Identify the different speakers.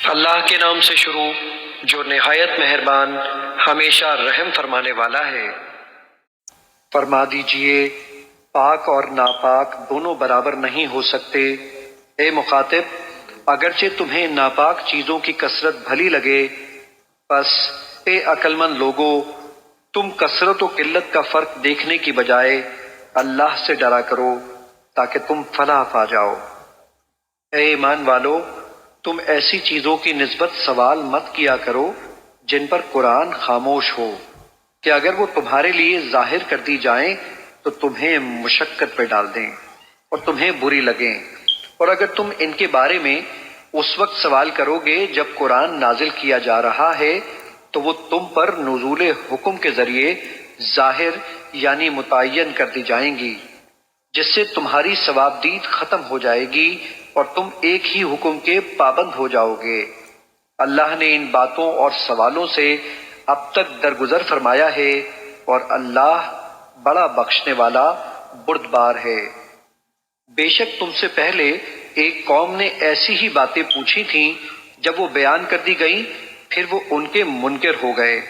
Speaker 1: اللہ کے نام سے شروع جو نہایت مہربان ہمیشہ رحم فرمانے والا ہے۔ فرما دیجئے پاک اور ناپاک دونوں برابر نہیں ہو سکتے۔ اے مخاطب، اگرچہ تمہیں ناپاک چیزوں کی کثرت بھلی لگے، پس اے عقل مند لوگو، تم کثرت و قلت کا فرق دیکھنے کی بجائے اللہ سے ڈرا کرو تاکہ تم فلاح پا جاؤ۔ اے ایمان والو، تم ایسی چیزوں کی نسبت سوال مت کیا کرو جن پر قرآن خاموش ہو، کہ اگر وہ تمہارے لیے ظاہر کر دی جائیں تو تمہیں مشقت پہ ڈال دیں اور تمہیں بری لگیں، اور اگر تم ان کے بارے میں اس وقت سوال کرو گے جب قرآن نازل کیا جا رہا ہے تو وہ تم پر نزول حکم کے ذریعے ظاہر یعنی متعین کر دی جائیں گی، جس سے تمہاری ثوابدید ختم ہو جائے گی اور تم ایک ہی حکم کے پابند ہو جاؤ گے۔ اللہ نے ان باتوں اور سوالوں سے اب تک درگزر فرمایا ہے، اور اللہ بڑا بخشنے والا بردبار ہے۔ بے شک تم سے پہلے ایک قوم نے ایسی ہی باتیں پوچھی تھیں، جب وہ بیان کر دی گئیں پھر وہ ان کے منکر ہو گئے۔